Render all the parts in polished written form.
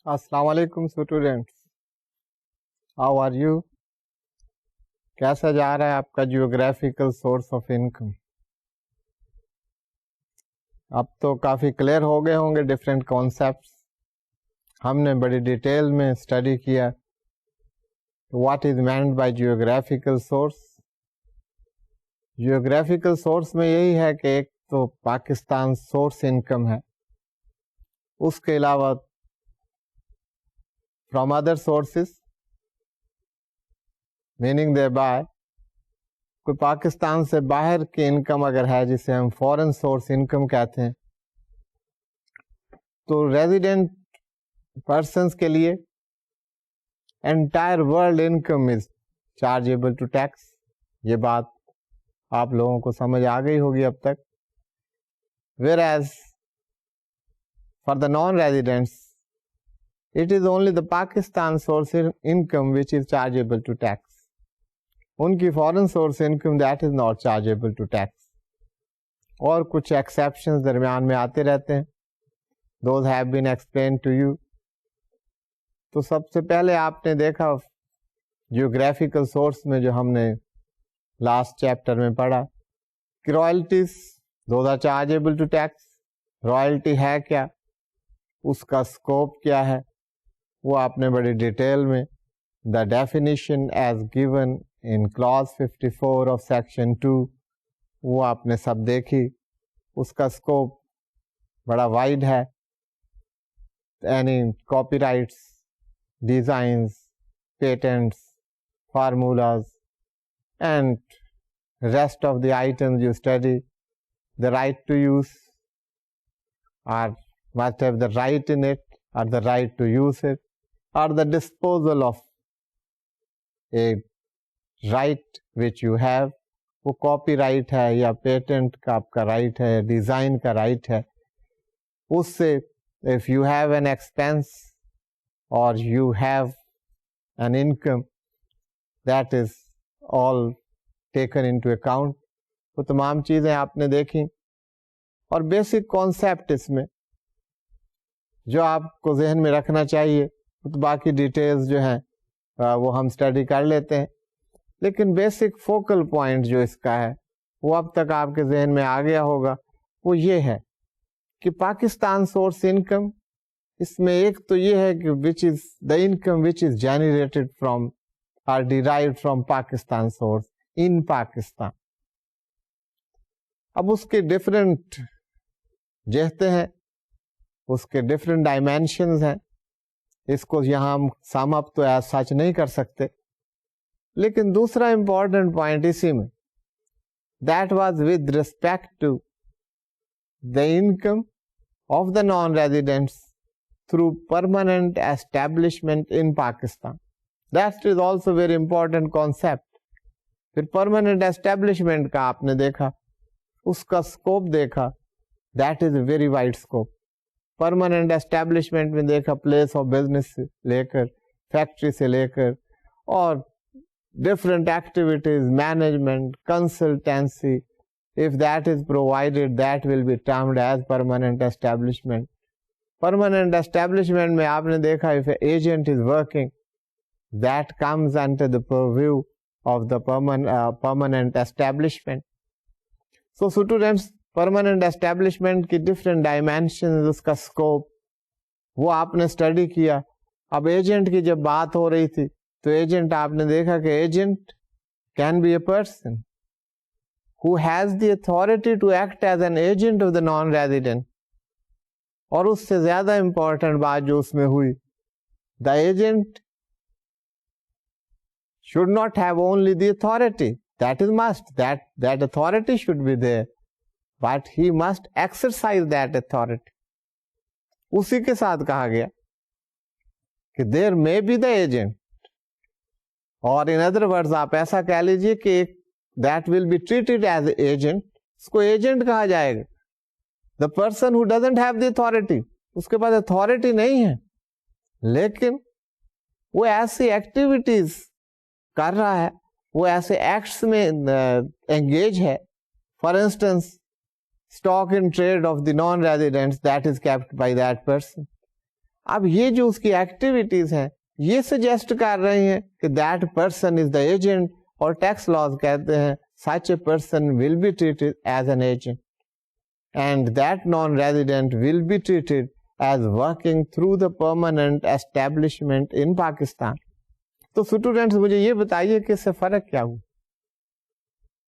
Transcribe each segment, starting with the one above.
السلام علیکم students, how are you? کیسا جا رہا ہے آپ کا جیوگرافیکل سورس آف انکم؟ اب تو کافی کلیئر ہو گئے ہوں گے ڈفرینٹ کانسیپٹس. ہم نے بڑی ڈیٹیل میں اسٹڈی کیا what is meant by geographical source. Geographical source میں یہی ہے کہ ایک تو پاکستان سورس انکم ہے، اس کے علاوہ from other sources, meaning thereby کوئی پاکستان سے باہر کی انکم اگر ہے جسے ہم فورن سورس انکم کہتے ہیں، تو ریزیڈنٹ پرسنس کے لیے entire world income is chargeable to tax. یہ بات آپ لوگوں کو سمجھ آ گئی ہوگی اب تک. whereas for the non-residents it is only the Pakistan source income which is chargeable to tax. ان کی foreign source income that is not chargeable to tax. اور کچھ ایکسیپشنز درمیان میں آتے رہتے ہیں. those have been explained to you. تو سب سے پہلے آپ نے دیکھا جیوگرافیکل سورس میں جو ہم نے لاسٹ چیپٹر میں پڑھا کہ royalties those are chargeable to tax. Royalty ہے کیا، اس کا اسکوپ کیا ہے، وہ آپ نے بڑی ڈیٹیل میں the definition as given in clause 54 of section 2 وہ آپ نے سب دیکھی. اس کا اسکوپ بڑا وائڈ ہے. یعنی copy rights, designs, patents, formulas and rest of the items you study. the right to use or must have the right in it or the right to use it or the disposal of a right which you have. وہ copy right ہے یا patent کا آپ کا right ہے یا design کا right ہے. اس سے if you have an expense or you have an income that is all taken into account. وہ تمام چیزیں آپ نے دیکھی اور بیسک کانسیپٹ اس میں جو آپ کو ذہن میں رکھنا چاہیے. تو باقی ڈیٹیلز جو ہیں وہ ہم اسٹڈی کر لیتے ہیں، لیکن بیسک فوکل پوائنٹ جو اس کا ہے وہ اب تک آپ کے ذہن میں آ گیا ہوگا. وہ یہ ہے کہ پاکستان سورس انکم، اس میں ایک تو یہ ہے کہ which is the income which is generated from اور derived from Pakistan source in Pakistan. اب اس کے ڈفرینٹ جہتیں ہیں، اس کے ڈفرینٹ ڈائمینشنز ہیں. اس کو یہاں ہم سم اپ تو ایز سچ نہیں کر سکتے، لیکن دوسرا امپورٹنٹ پوائنٹ اسی میں that was with respect to the income of the non residents through permanent establishment in Pakistan. That is also very important concept. پھر پرماننٹ ایسٹیبلشمنٹ کا آپ نے دیکھا، اس کا اسکوپ دیکھا، that is a very wide scope. Permanent establishment میں دیکھا پلیس آف بزنس سے لے کر فیکٹری سے لے کر اور different activities, management, consultancy. If that is provided that will be termed as permanent establishment. Permanent establishment میں آپ نے دیکھا if a agent is working that comes under the purview of the permanent establishment. So students, permanent establishment کی different dimensions، اس کا scope وہ آپ نے study کیا. اب ایجنٹ کی جب بات ہو رہی تھی تو ایجنٹ آپ نے دیکھا کہ agent can be a person who has the authority to act as an agent of the non-resident. اور اس سے زیادہ امپورٹنٹ بات جو اس میں ہوئی، the agent should not have only the authority. That is must. That authority should be there, but he must exercise that authority. اسی کے ساتھ کہا گیا کہ there may be the agent, اور in other words آپ ایسا کہہ لیجئے کہ that will be treated as agent. اس کو ایجنٹ کہا جائے گا. The person who doesn't have the authority, اس کے پاس authority نہیں ہے لیکن وہ ایسی ایکٹیویٹیز کر رہا ہے، وہ ایسے ایکٹس میں انگیج ہے. For instance stock in trade of the non-residents that is kept by that person. اب یہ جو اس کی ایکٹیویٹیز ہیں یہ سجیسٹ کر رہی ہیں کہ that person is the agent, اور ٹیکس لاز کہتے ہیں such a person will be treated as an agent and that non-resident will be treated as working through the permanent establishment in Pakistan. تو students مجھے یہ بتائیے کہ اس سے فرق کیا ہوا.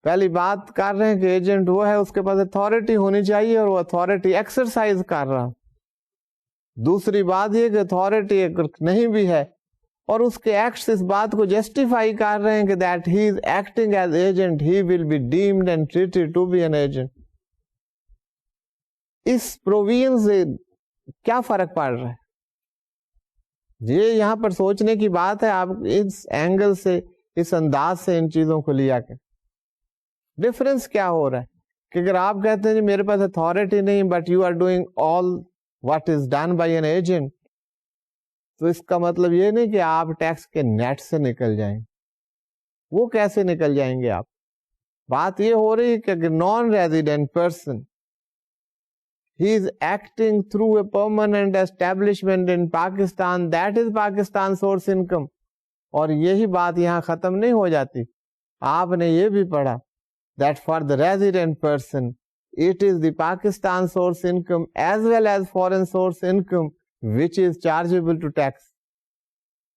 پہلی بات کر رہے ہیں کہ ایجنٹ وہ ہے اس کے پاس اتھارٹی ہونی چاہیے اور وہ اتھارٹی ایکسرسائز کر رہا. دوسری بات یہ کہ اتھارٹی نہیں بھی ہے اور اس کے ایکٹس اس بات کو جسٹیفائی کر رہے ہیں کہ that he is acting as agent, he will be deemed and treated to be an agent. اس پروویژن سے کیا فرق پڑ رہا ہے؟ یہ یہاں پر سوچنے کی بات ہے. آپ اس اینگل سے, اس انداز سے ان چیزوں کو لیا کہ ڈفرنس کیا ہو رہا ہے کہ اگر آپ کہتے ہیں جی میرے پاس اتھارٹی نہیں but you are doing all what is done by an agent, تو اس کا مطلب یہ نہیں کہ آپ ٹیکس کے نیٹ سے نکل جائیں. وہ کیسے نکل جائیں گے آپ؟ بات یہ ہو رہی ہے کہ اگر naan resident person he is acting through a permanent establishment in Pakistan, that is Pakistan source income. اور یہی بات یہاں ختم نہیں ہو جاتی. آپ نے یہ بھی پڑھا that for the resident person it is the Pakistan source income as well as foreign source income which is chargeable to tax.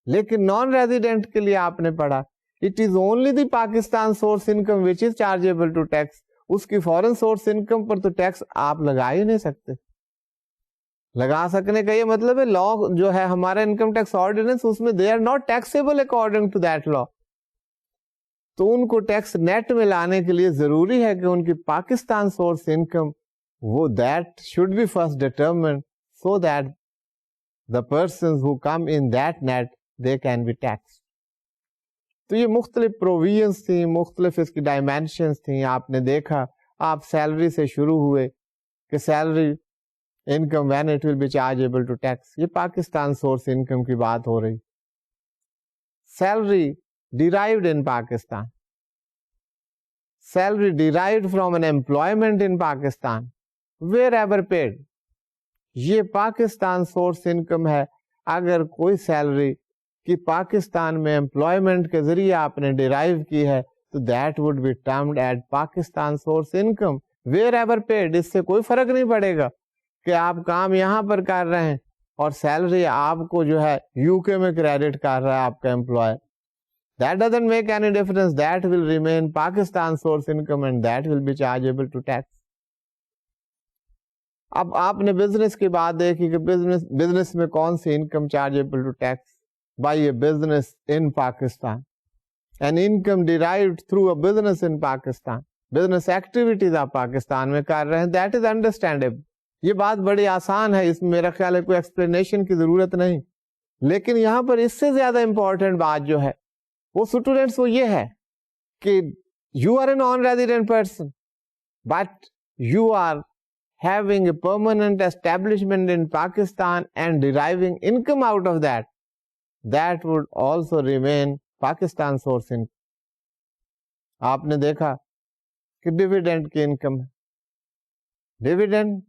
لیکن نان ریزیڈنٹ کے لیے آپ نے پڑھا it is only the Pakistan source income which is chargeable to tax. اس کی foreign source income per تو tax آپ لگا ہی نہیں سکتے. لگا سکنے کا یہ مطلب ہے لا جو ہے ہمارا انکم ٹیکس آرڈیننس اس میں they are not taxable according to that law. تو ان کو ٹیکس نیٹ میں لانے کے لیے ضروری ہے کہ ان کی پاکستان سورس انکم وہ that should be first determined so that the persons who come in that net they can be tax. تو یہ مختلف پروویژنس تھیں, مختلف اس کی ڈائمینشنس تھیں. آپ نے دیکھا آپ سیلری سے شروع ہوئے کہ salary income when it will be chargeable to tax. یہ پاکستان سورس انکم کی بات ہو رہی. Salary derived in Pakistan, salary derived from an employment in Pakistan, wherever paid. یہ پاکستان سورس انکم ہے. اگر کوئی سیلری کی پاکستان میں امپلائمنٹ کے ذریعے آپ نے ڈیرائیو کی ہے تو that would be termed at Pakistan source income wherever paid. اس سے کوئی فرق نہیں پڑے گا کہ آپ کام یہاں پر کر رہے ہیں اور سیلری آپ کو جو ہے یو کے میں کریڈٹ کر رہا ہے آپ کا employer. That doesn't make any difference. That will remain Pakistan source income and that will be chargeable to tax. اب آپ نے بزنس کی بات دیکھی کہ بزنس میں کون سی income chargeable to tax by a business in Pakistan. An income derived through a business in Pakistan. Business activities آپ پاکستان میں کر رہے ہیں. That is understandable. یہ بات بڑی آسان ہے, اس میں میرا خیال ہے کوئی ایکسپلینیشن کی ضرورت نہیں. لیکن یہاں پر اس سے زیادہ امپورٹنٹ بات جو ہے وہ اسٹوڈینٹس وہ یہ ہے کہ you are a non resident person but you are having a permanent establishment in Pakistan and deriving income out of that would also remain Pakistan source income. آپ نے دیکھا کہ ڈیویڈنڈ کی انکم ہے. Dividend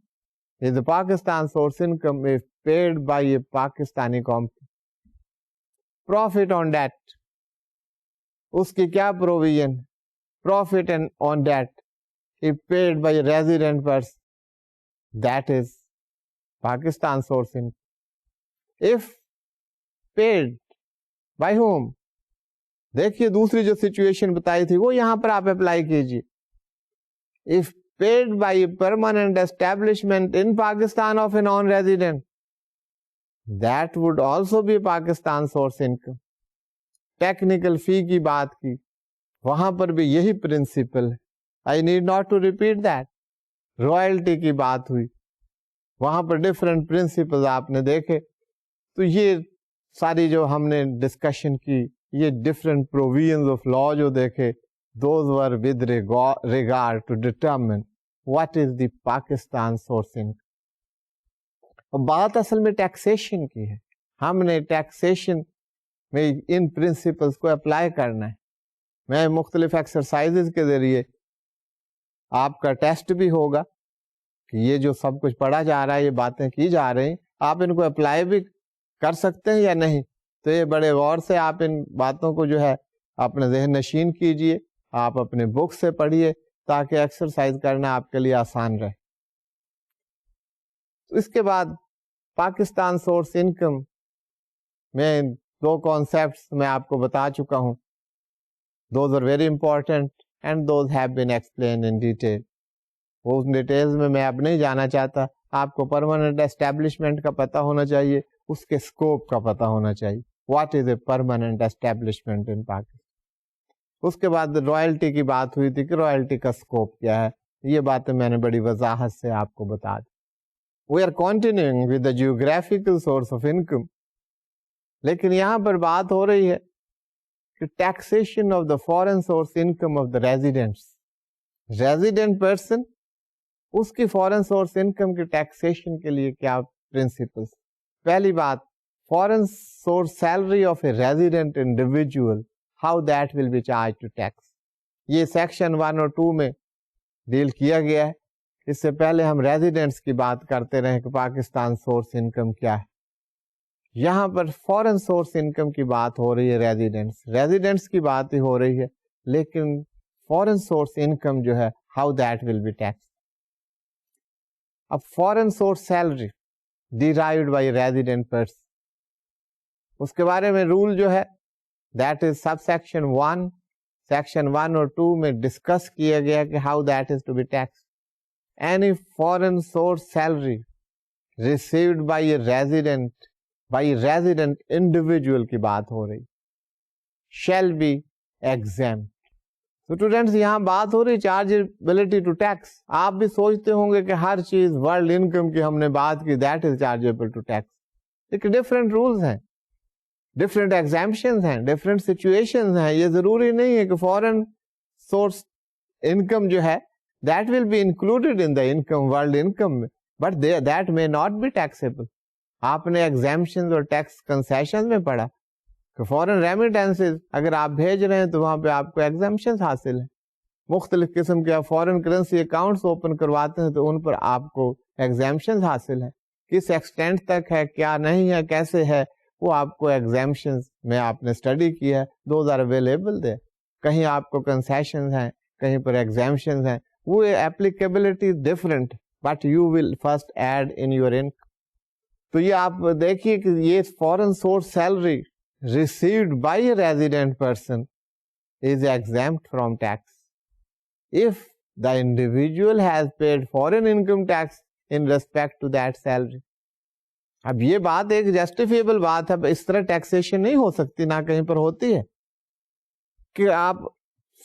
is a Pakistan source income if paid by a Pakistani company. Profit on debt اس کی کیا provision? Profit on debt if paid by a resident person, that is Pakistan source income. If paid by whom? دیکھیے دوسری جو situation بتائی تھی وہ یہاں پر آپ اپلائی کیجیے. If paid by a permanent establishment in Pakistan of a non-resident, that would also be Pakistan source income. Technical فی کی بات کی وہاں پر بھی یہی پرنسپل ہے. I need not to repeat that. Royalty کی بات ہوئی وہاں پر ڈفرینٹ پرنسپل آپ نے دیکھے. تو یہ ساری جو ہم نے ڈسکشن کی یہ ڈفرینٹ پروویژنز آف لا جو دیکھے those were with regard to determine what is the Pakistan source income. بات اصل میں ٹیکسیشن کی ہے. ہم نے ٹیکسیشن میں ان پرنسپلس کو اپلائی کرنا ہے. میں مختلف ایکسرسائزز کے ذریعے آپ کا ٹیسٹ بھی ہوگا کہ یہ جو سب کچھ پڑھا جا رہا ہے یہ باتیں کی جا رہی ہیں آپ ان کو اپلائی بھی کر سکتے ہیں یا نہیں. تو یہ بڑے غور سے آپ ان باتوں کو جو ہے اپنے ذہن نشین کیجئے, آپ اپنے بک سے پڑھیے تاکہ ایکسرسائز کرنا آپ کے لیے آسان رہے. اس کے بعد پاکستان سورس انکم میں 2 کانسیپٹس میں آپ کو بتا چکا ہوں. Those are very important and those have been explained in detail. وہ ڈیٹیلز میں اب نہیں جانا چاہتا. آپ کو پرماننٹ اسٹیبلشمنٹ کا پتہ ہونا چاہیے, اس کے اسکوپ کا پتہ ہونا چاہیے. What is a permanent establishment in Pakistan. اس کے بعد رائلٹی کی بات ہوئی تھی کہ رائلٹی کا اسکوپ کیا ہے. یہ باتیں میں نے بڑی وضاحت سے آپ کو بتا دی. We are continuing with the geographical source of income. لیکن یہاں پر بات ہو رہی ہے کہ taxation of the foreign source income of the residents. Resident person, اس کی فارن سورس انکم کی ٹیکسیشن کے لیے کیا پرنسپلس. پہلی بات, foreign source salary of a resident individual, how that will be charge to tax. یہ سیکشن 1 اور 2 میں ڈیل کیا گیا ہے. اس سے پہلے ہم ریزیڈنٹس کی بات کرتے رہے کہ پاکستان سورس انکم کیا ہے. یہاں پر فارن سورس انکم کی بات ہو رہی ہے. ریزیڈنٹس کی بات ہی ہو رہی ہے, لیکن فارن سورس انکم جو ہے how that will be tax. اب foreign source salary derived by resident person, اس کے بارے میں رول جو ہے that is sub section 1. Section 1 اور 2 میں ڈسکس کیا گیا کہ how that is to be tax. Any foreign source salary received by resident individual کی بات ہو رہی, شیل بی ایگزیمپٹ. اسٹوڈینٹس یہاں بات ہو رہی چارجبلٹی ٹو ٹیکس. آپ بھی سوچتے ہوں گے کہ ہر چیز ورلڈ انکم کی ہم نے بات کی that is chargeable to tax, لیکن ڈفرینٹ رولز ہیں, ڈفرینٹ ایگزامپشنز ہیں, ڈفرینٹ سچویشنز ہیں. یہ ضروری نہیں ہے کہ فارن سورس انکم جو ہے that will be included in the income world income میں, but that may not be taxable. آپ نے ایگزامپشنز اور ٹیکس کنسیشن میں پڑھا کہ فورن ریمیٹنسز اگر آپ بھیج رہے ہیں تو وہاں پہ آپ کو ایگزامپشنز حاصل ہیں. مختلف قسم کے فورن کرنسی اکاؤنٹس اوپن کرواتے ہیں تو ان پر آپ کو ایگزامپشنز حاصل ہیں. کس ایکسٹینٹ تک ہے, کیا نہیں ہے, کیسے ہے, وہ آپ کو ایگزامپشنز میں آپ نے اسٹڈی کیا ہے. Those are available there. کہیں آپ کو کنسیشنز ہیں, کہیں پر ایگزامپشنز ہیں. وہ applicability different, but you will first add in your income. تو یہ آپ دیکھیے کہ یہ foreign source salary received by a resident person is exempt from tax if the individual has paid foreign income tax in respect to that salary. اب یہ بات ایک جسٹیفیبل بات ہے, اس طرح ٹیکسیشن نہیں ہو سکتی, نہ کہیں پر ہوتی ہے کہ آپ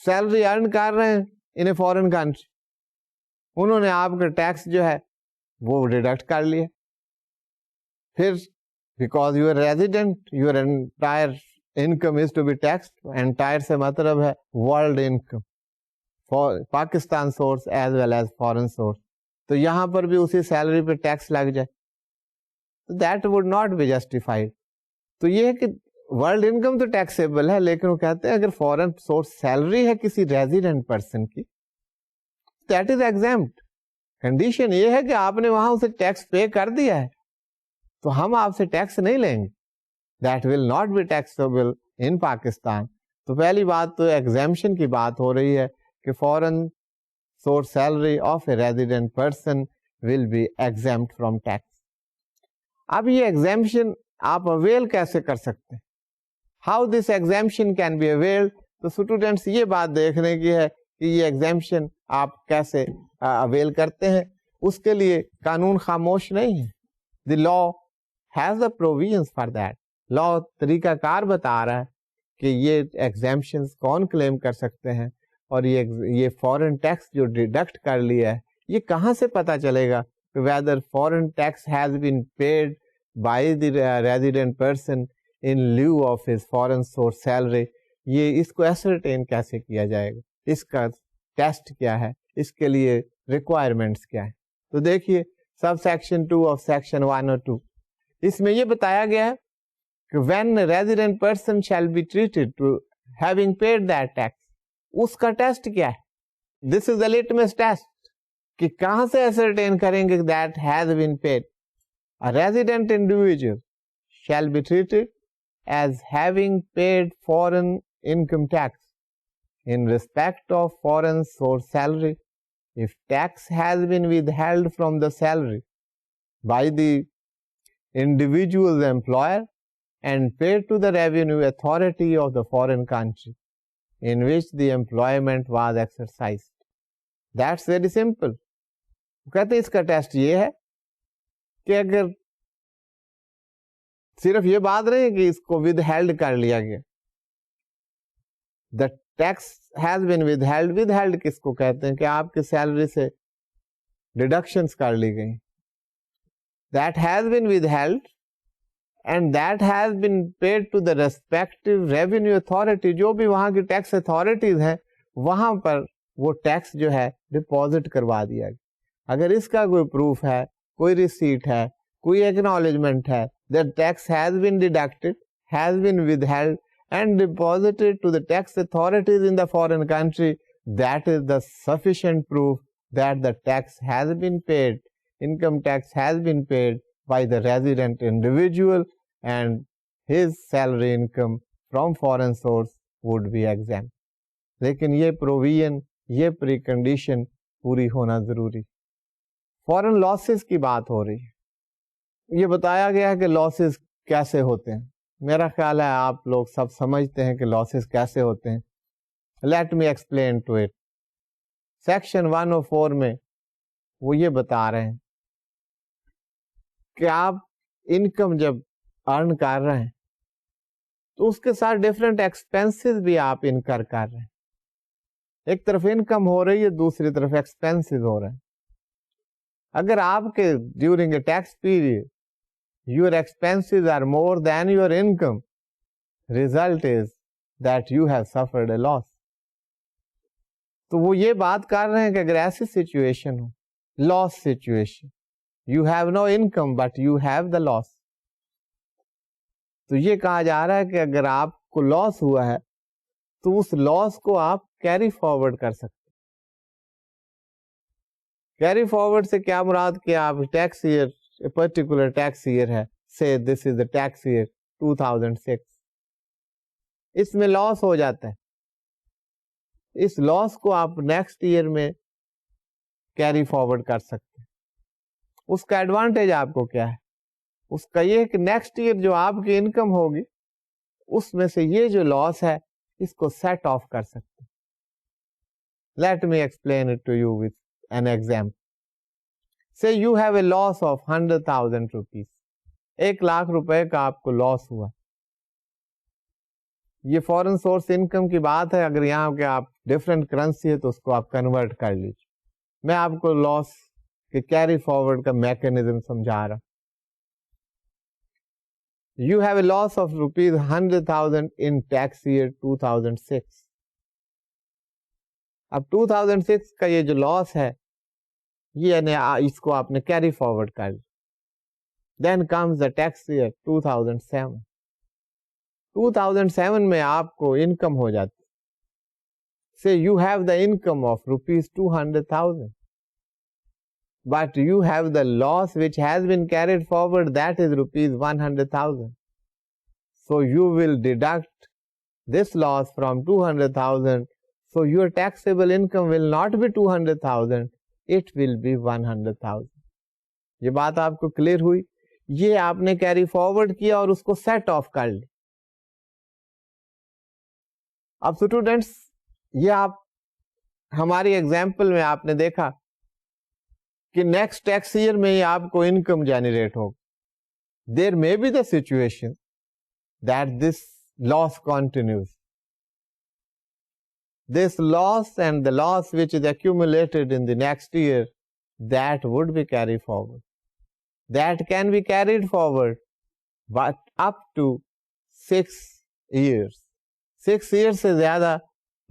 سیلری ارن کر رہے ہیں ان اے فورن کنٹری, انہوں نے آپ کا ٹیکس جو ہے وہ ڈیڈکٹ کر لیا, پھر because you are resident your entire income is to be taxed. Entire سے مطلب ہے world income, Pakistan source as well as foreign source. تو یہاں پر بھی اسی سیلری پہ ٹیکس لگ جائے, that would not be justified. تو یہ ہے کہ ورلڈ انکم تو ٹیکسیبل ہے, لیکن وہ کہتے ہیں اگر فارن سورس سیلری ہے کسی ریزیڈنٹ پرسن کی, دیٹ از ایگزیمپٹ. کنڈیشن یہ ہے کہ آپ نے وہاں اسے ٹیکس پے کر دیا ہے, تو ہم آپ سے ٹیکس نہیں لیں گے. That will not be taxable in Pakistan. تو پہلی بات تو ایگزیمپشن کی بات ہو رہی ہے کہ foreign source salary of a resident person will be exempt from tax. اب یہ ایگزیمپشن آپ اویل کیسے کر سکتے ہیں, how this exemption can be availed. تو اسٹوڈینٹس یہ بات دیکھنے کی ہے کہ یہ ایگزیمپشن آپ کیسے اویل کرتے ہیں. اس کے لیے قانون خاموش نہیں ہے. The law has the provisions for that. Law طریقہ کار بتا رہا ہے کہ یہ ایگزیمپشنز کون کلیم کر سکتے ہیں, اور یہ فورن ٹیکس جو ڈیڈکٹ کر لیا ہے یہ کہاں سے پتا چلے گا کہ whether foreign tax has been paid by the resident person in lieu of his foreign source salary. یہ اس کو ایسرٹین کیسے کیا جائے گا, اس کا ٹیسٹ کیا ہے, اس کے لیے ریکوائرمنٹس کیا ہے. تو دیکھیے سب سیکشن 2 آف سیکشن 1 اور 2, اس میں یہ بتایا گیا ہے کہ when a resident person shall be treated to having paid that tax, اس کا ٹیسٹ کیا ہے. This is the litmus test کہ کہاں سے ایسرٹین کریں گے that has been paid. A resident individual shall be treated as having paid foreign income tax in respect of foreign source salary if tax has been withheld from the salary by the individual's employer and paid to the revenue authority of the foreign country in which the employment was exercised. That's very simple. کہتے ہیں اس کا test یہ ہے کہ اگر صرف یہ بات نہیں کہ اس کو ود ہیلڈ کر لیا گیا, the tax has been withheld. withheld کس کو کہتے ہیں کہ آپ کی سیلری سے ڈیڈکشنز کر لی گئی. that has been withheld and that has been paid to the respective revenue authority. جو بھی وہاں کی ٹیکس اتھارٹیز ہیں وہاں پر وہ ٹیکس جو ہے ڈپازٹ کروا دیا گیا. اگر اس کا کوئی پروف ہے, کوئی ریسیٹ ہے, کوئی ایکنالجمنٹ ہے that tax has been deducted, has been withheld and deposited to the tax authorities in the foreign country, that is the sufficient proof that the tax has been paid, income tax has been paid by the resident individual and his salary income from foreign source would be exempt. لیکن یہ provision, یہ pre condition پوری ہونا ضروری. فورن losses کی بات ہو رہی ہے. یہ بتایا گیا ہے کہ لاسز کیسے ہوتے ہیں. میرا خیال ہے آپ لوگ سب سمجھتے ہیں کہ لاسز کیسے ہوتے ہیں. Let me explain to it. Section 104 میں وہ یہ بتا رہے ہیں کہ آپ انکم جب ارن کر رہے ہیں تو اس کے ساتھ ڈفرینٹ ایکسپینسز بھی آپ انکر کر رہے ہیں. ایک طرف انکم ہو رہی ہے, دوسری طرف ایکسپینسز ہو رہے ہیں. اگر آپ کے during a tax period your expenses are more than your income, result is that you have suffered a loss. تو وہ یہ بات کر رہے ہیں کہ اگر ایسی situation who, loss situation, you have no income but you have the loss, تو یہ کہا جا رہا ہے کہ اگر آپ کو لاس ہوا ہے تو اس لاس کو آپ کیری فارورڈ کر سکتے. کیری فارورڈ سے کیا مراد کہ آپ tax year, a particular tax year ہے, say this is the tax year 2006, اس میں لاس ہو جاتا ہے. اس لاس کو آپ نیکسٹ ایئر میں کیری فارورڈ کر سکتے ہیں. اس کا ایڈوانٹیج آپ کو کیا ہے؟ اس کا یہ کہ نیکسٹ ایئر جو آپ کی انکم ہوگی اس میں سے یہ جو لاس ہے اس کو سیٹ آف کر سکتے ہیں. Let me explain it to you with an example. Say you have a loss of 100,000 rupees. 1,00,000 روپے کا آپ کو لاس ہوا. یہ فورن سورس انکم کی بات ہے. اگر یہاں کے آپ ڈفرینٹ کرنسی ہے تو اس کو آپ کنورٹ کر لیجیے. میں آپ کو لاس کے کیری فارورڈ کا میکنزم سمجھا رہا. You have a loss of rupees 100,000 in tax year 2006. اب 2006 کا یہ جو لاس ہے یہ اس کو آپ نے کیری فارورڈ کر لی. Then comes the tax year 2007. 2007 میں آپ کو انکم ہو جاتی. Say you have the income of rupees 200,000 but you have the loss which has been carried forward, that is rupees 100,000. So you will deduct this loss from 200,000. So your taxable income will not be 200,000, it will be 100,000. یہ بات آپ کو clear ہوئی. یہ آپ نے carry forward کیا اور اس کو سیٹ آف کر لی. اب اسٹوڈینٹس یہ آپ ہماری ایگزامپل میں آپ نے دیکھا کہ نیکسٹ ٹیکس ایئر میں آپ کو انکم جنریٹ ہوگا. دیر may be the situation that this loss continues. This loss and the loss which is accumulated in the next year, that would be carried forward. That can be carried forward, but up to 6 years. 6 years سے زیادہ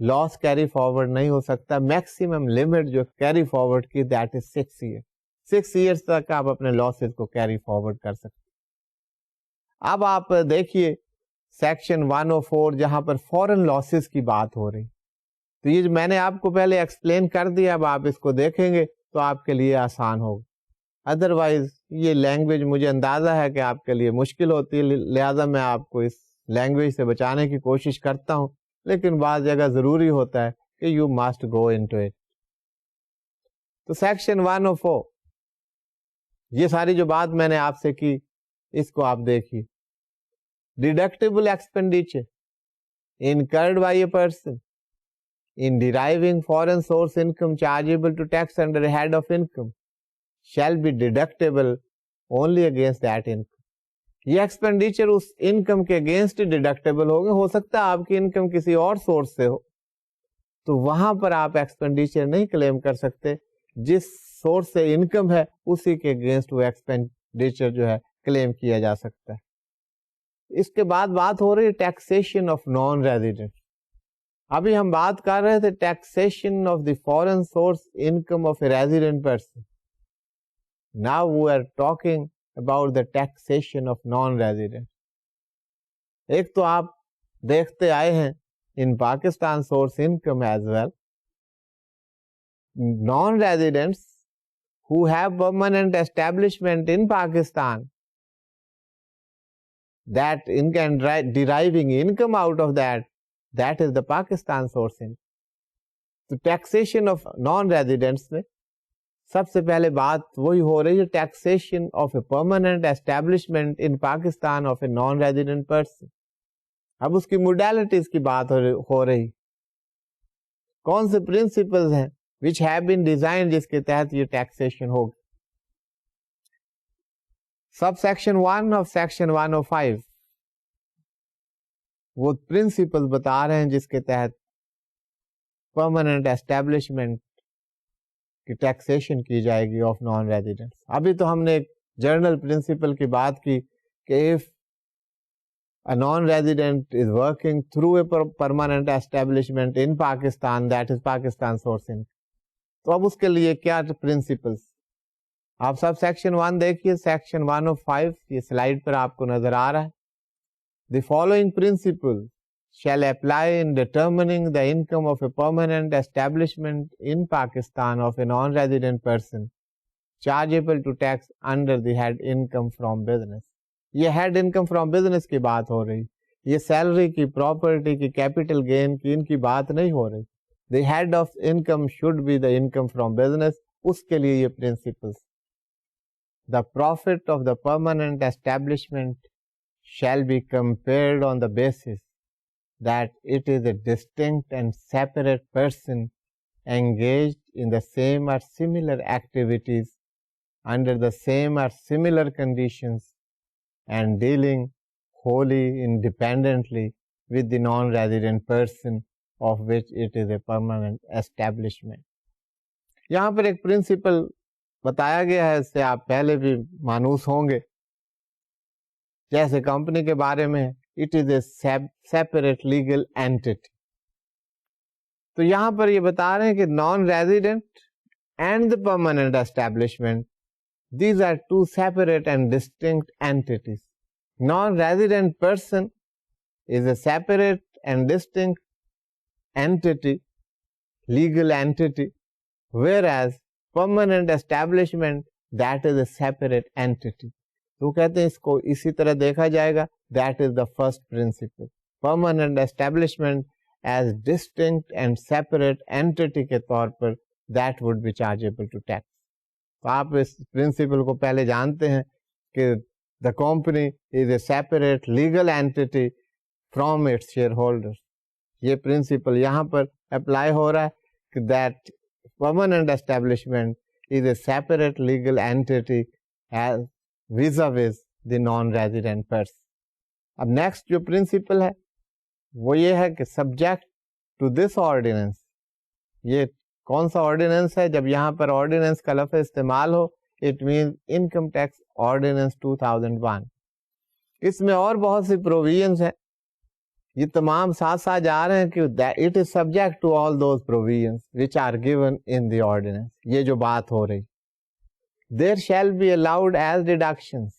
loss carry forward نہیں ہو سکتا. Maximum limit جو carry forward کی that is 6 years. 6 years تک آپ اپنے losses کو carry forward کر سکتے. اب آپ دیکھیے سیکشن 104 جہاں پر فورن losses کی بات ہو رہی. تو یہ میں نے آپ کو پہلے ایکسپلین کر دیا. اب آپ اس کو دیکھیں گے تو آپ کے لیے آسان ہوگا. ادروائز یہ لینگویج مجھے اندازہ ہے کہ آپ کے لیے مشکل ہوتی ہے، لہذا میں آپ کو اس لینگویج سے بچانے کی کوشش کرتا ہوں، لیکن بعض جگہ ضروری ہوتا ہے کہ you must go into it. تو سیکشن 104 یہ ساری جو بات میں نے آپ سے کی اس کو آپ دیکھیے. Deductible expenditure incurred by a person in deriving foreign source income chargeable to tax under a head of income shall be deductible only against that income. یہ ایکسپینڈیچر اس انکم کے اگینسٹ ڈیڈکٹیبل ہوگا. ہو سکتا ہے آپ کی انکم کسی اور source سے ہو تو وہاں پر آپ ایکسپینڈیچر نہیں کلیم کر سکتے، جس سورس سے انکم ہے اسی کے اگینسٹ وہ ایکسپینڈیچر جو ہے کلیم کیا جا سکتا ہے. اس کے بعد بات ہو رہی ہے ٹیکسیشن آف نان ریزیڈنٹ. ابھی ہم بات کر رہے تھے taxation of the foreign source income of a resident person. Now we are talking about the taxation of non resident. ایک تو آپ دیکھتے آئے ہیں in Pakistan source income as well non residents who have permanent establishment in Pakistan that can deriving income out of that is the Pakistan source income. تو taxation of non-residents میں سب سے پہلے بات وہی ہو رہی ہے taxation of a permanent establishment in Pakistan of a non-resident person. اب اس کی modalities کی بات ہو رہی، کون سے principles ہیں which have been designed جس کے تحت یہ taxation ہوگی. سب سیکشن 1 of section 105 وہ پرنسپل بتا رہے ہیں جس کے تحت پرماننٹ اسٹیبلشمنٹ کی ٹیکسیشن کی جائے گی آف نان ریزیڈنٹس. ابھی تو ہم نے ایک جرنل پرنسپل کی بات کی کہ if a non-resident is working through a permanent establishment in Pakistan, that is Pakistan source income. تو اب اس کے لیے کیا پرنسپلس آپ سب سیکشن 1 دیکھیے. سیکشن 105 یہ سلائیڈ پر آپ کو نظر آ رہا ہے. The following principles shall apply in determining the income of a permanent establishment in Pakistan of a non-resident person chargeable to tax under the head income from business. یہ head income from business کی بات ہو رہی، یہ salary کی، property کی، capital gain کی، ان کی بات نہیں ہو رہی. The head of income should be the income from business. اس کے لیے یہ principles. The profit of the permanent establishment shall be compared on the basis that it is a distinct and separate person engaged in the same or similar activities under the same or similar conditions and dealing wholly independently with the non-resident person of which it is a permanent establishment. یہاں پر ایک principal بتایا گیا ہے، اس سے آپ پہلے بھی مانوس ہوں گے. جیسے کمپنی کے بارے میں it is a separate legal entity. تو یہاں پر یہ بتا رہے ہیں کہ non resident and the permanent establishment these are two separate and distinct entities. Non resident person is a separate and distinct entity, legal entity, whereas permanent establishment that is a separate entity. تو کہتے ہیں اس کو اسی طرح دیکھا جائے گا. That is the first principle. Permanent establishment as distinct and separate entity کے طور پر that would be chargeable to tax. تو آپ اس پرنسپل کو پہلے جانتے ہیں کہ the company is a separate legal entity from its shareholders. یہ پرنسپل یہاں پر اپلائی ہو رہا ہے کہ that permanent establishment is a separate legal entity as vis-a-vis the non resident person. اب نیکسٹ جو پرنسپل ہے وہ یہ ہے کہ سبجیکٹ ٹو دس آرڈیننس. یہ کون سا آرڈیننس ہے؟ جب یہاں پر آرڈیننس کا لفظ استعمال ہو it means income tax ordinance 2001. اس میں اور بہت سی پروویژنس ہیں، یہ تمام ساتھ ساتھ جا رہے ہیں کہ it is subject to all those provisions which are given in the ordinance. یہ جو بات ہو رہی، there shall be allowed as deductions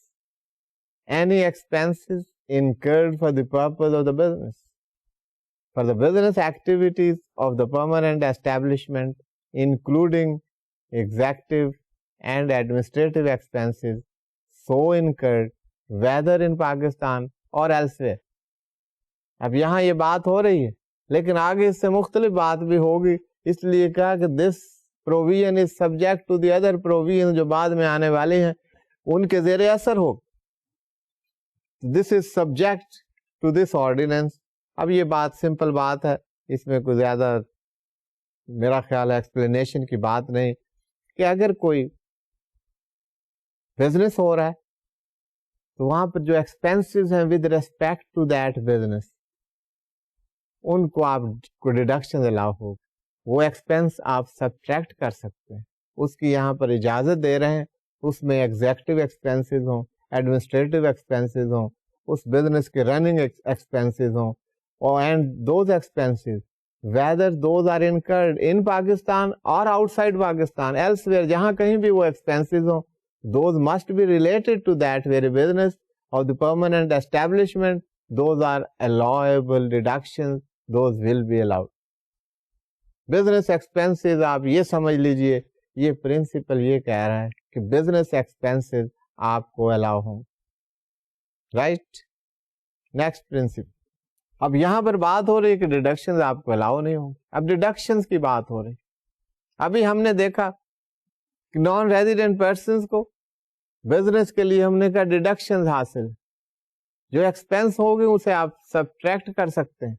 any expenses incurred for the purpose of the business, for the business activities of the permanent establishment, including executive, and administrative expenses so incurred whether in Pakistan or elsewhere. اب یہاں یہ بات ہو رہی ہے لیکن آگے اس سے مختلف بات بھی ہوگی, اس لیے کہا کہ this provision is subject to the other provision جو بعد میں آنے والے ہیں ان کے زیر اثر ہو. This is subject to this ordinance. اب یہ بات سمپل بات ہے, اس میں کوئی زیادہ میرا خیال ہے ایکسپلینیشن کی بات نہیں, کہ اگر کوئی بزنس ہو رہا ہے تو وہاں پر جو ایکسپینسز ہیں with respect to that business ان کو آپ کو ڈیڈکشن الاؤ ہو, وہ ایکسپینس آپ سبٹریکٹ کر سکتے ہیں, اس کی یہاں پر اجازت دے رہے ہیں. اس میں ایگزیکٹو ایکسپینسز ہوں, ایڈمنسٹریٹو ایکسپینسز ہوں, اس بزنس کے رننگ ایکسپینسز ہوں, and those expenses whether those are incurred in Pakistan or outside Pakistan, elsewhere, جہاں کہیں بھی وہ expenses ہوں, those must be related to that very business of the permanent establishment. Those are allowable deductions, those will be allowed. Business expenses آپ یہ سمجھ لیجئے, یہ پرنسپل یہ کہہ رہا ہے کہ business expenses آپ کو allow ہوں. Right? Next principle. اب یہاں پر بات ہو رہی ہے کہ ڈیڈکشنز آپ کو الاؤ نہیں ہوں. اب ڈیڈکشنز کی بات ہو رہی, ابھی ہم نے دیکھا کہ نان ریزیڈنٹ پرسنز کو بزنس کے لیے ہم نے کہا ڈیڈکشنز حاصل, جو ایکسپینس ہوگی اسے آپ سبٹریکٹ کر سکتے ہیں.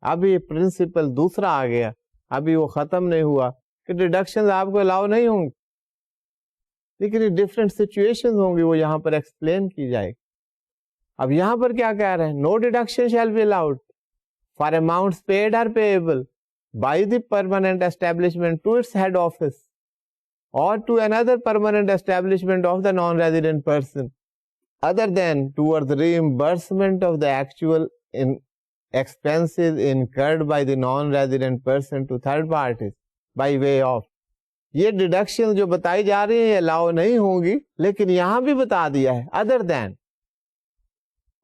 ابھی یہ پرنسپل دوسرا آ گیا, ابھی وہ ختم نہیں ہوا کہ ڈیڈکشنز آپ کو الاؤ نہیں ہوں گی, لیکن یہ ڈفرینٹ سچویشن ہوں گی, وہ یہاں پر ایکسپلین کی جائے گی. اب یہاں پر کیا کہہ رہے ہیں, no deduction shall be allowed for amounts paid or payable by the permanent establishment to its head office اور to another permanent establishment of the non-resident person other than towards reimbursement of the actual expenses incurred by the non-resident person to third parties by way of. یہ deduction جو بتائی جا رہی ہے الاؤ نہیں ہوں گی, لیکن یہاں بھی بتا دیا ہے ادر دین,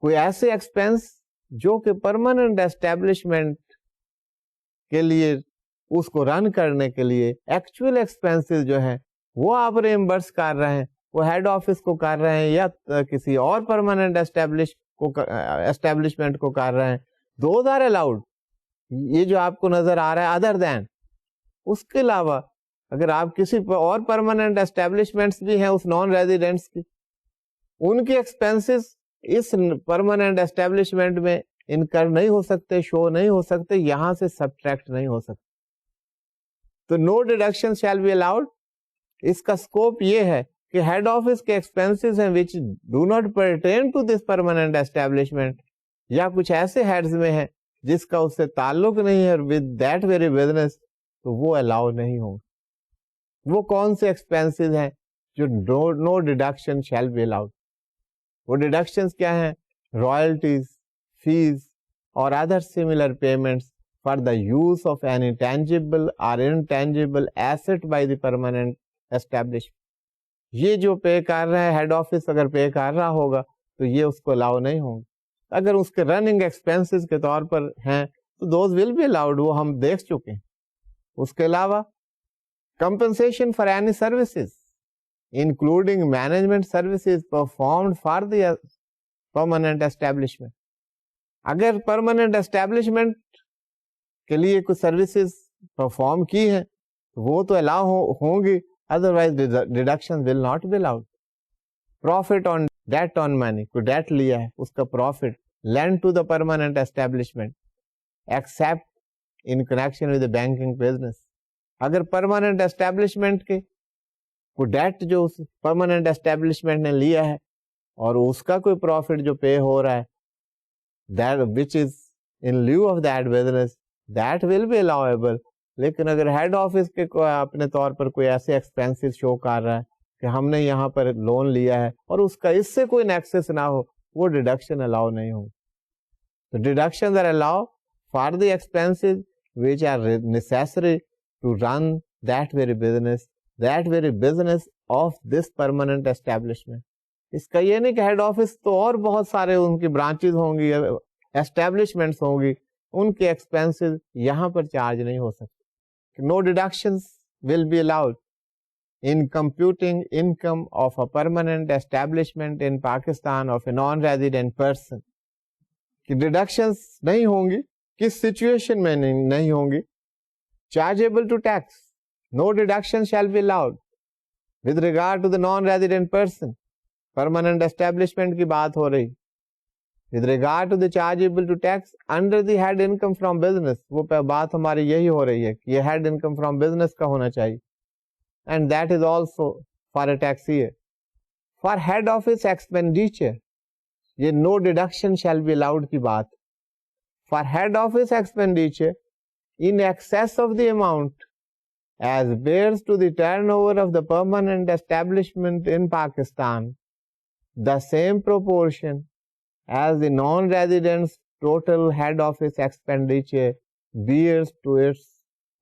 کوئی ایسے ایکسپینس جو کہ پرماننٹ اسٹیبلشمنٹ کے لیے اس کو رن کرنے کے لیے ایکچوئل ایکسپینسز جو ہیں وہ آپ ریمبرس کر رہے ہیں, وہ ہیڈ آفس کو کر رہے ہیں یا کسی اور پرماننٹ اسٹیبلشمنٹ کو کر رہے ہیں, دوز آر الاؤڈ. یہ جو آپ کو نظر آ رہا ہے ادر دین, اس کے علاوہ اگر آپ کسی اور پرماننٹ اسٹیبلشمنٹس بھی ہیں اس نان ریزیڈنٹس کی, ان کے ایکسپینسز اس پرماننٹ اسٹیبلشمنٹ میں انکر نہیں ہو سکتے, شو نہیں ہو سکتے, یہاں سے سبٹریکٹ نہیں ہو سکتے. تو نو ڈیڈکشن شیل بی الاؤڈ. اس کا اسکوپ یہ ہے کہ ہیڈ آفس کے ایکسپینسز ہیں which do not pertain to this permanent establishment, یا کچھ ایسے ہیڈز میں ہیں جس کا اس سے تعلق نہیں ہے with that very business, تو وہ الاؤ نہیں ہوں. وہ کون سے ایکسپینسز ہیں جو no deduction shall be allowed? وہ ڈیڈکشنز کیا ہیں؟ رائلٹیز, فیس اور other similar payments for the use of any tangible اور intangible asset by the permanent establishment. یہ جو پے کر رہا ہے ہیڈ آفس, اگر پے کر رہا ہوگا تو یہ اس کو الاؤ نہیں ہوں گے. اگر اس کے رننگ ایکسپینسز کے طور پر ہیں تو دوز ول بی الاؤڈ, وہ ہم دیکھ چکے ہیں. اس کے علاوہ compensation for any services including management services performed for the permanent establishment. اگر permanent establishment کے لیے کچھ سروسز پرفارم کی ہیں تو وہ تو الاؤ ہوں گی, otherwise deduction will not be allowed. Profit on debt on money, کوئی debt لیا ہے اس کا profit lent to the permanent establishment except in connection with the banking business. اگر پرماننٹ اسٹیبلشمنٹ کے کوئی ڈیٹ جو پرماننٹ اسٹیبلشمنٹ نے لیا ہے اور اس کا کوئی پروفٹ جو پے ہو رہا ہے that which is in lieu of that business, that will be allowable. لیکن اگر ہیڈ آفس کے اپنے طور پر کوئی ایسے ایکسپینسز شو کر رہا ہے کہ ہم نے یہاں پر لون لیا ہے اور اس کا اس سے کوئی نیکسس نہ ہو, وہ ڈیڈکشن الاؤ نہیں ہو. تو deduction are allow for the expenses which are necessary to run that very business of this permanent establishment. اس کا یہ نہیں کہ ہیڈ آفس تو اور بہت سارے ان کی برانچز ہوں گی, اسٹیبلشمنٹس ہوں گی, ان کے ایکسپینسز یہاں پر چارج نہیں ہو سکتے. No deductions will be allowed. in computing income of a permanent establishment in Pakistan of a non-resident person. کہ deductions نہیں ہوں گی, کس situation میں نہیں ہوں گی. Chargeable to tax, no deduction shall be allowed with regard to the non-resident person. Permanent establishment کی بات ہو رہی. With regard to the chargeable to tax under the head income from business, وہ بات ہماری یہی ہو رہی ہے کہ یہ head income from business کا ہونا چاہیے. And that is also for a tax year. For head office expenditure, یہ no deduction shall be allowed کی بات. For head office expenditure in excess of the amount as bears to the turnover of the permanent establishment in Pakistan, the same proportion as the non-residents' total head office expenditure bears to its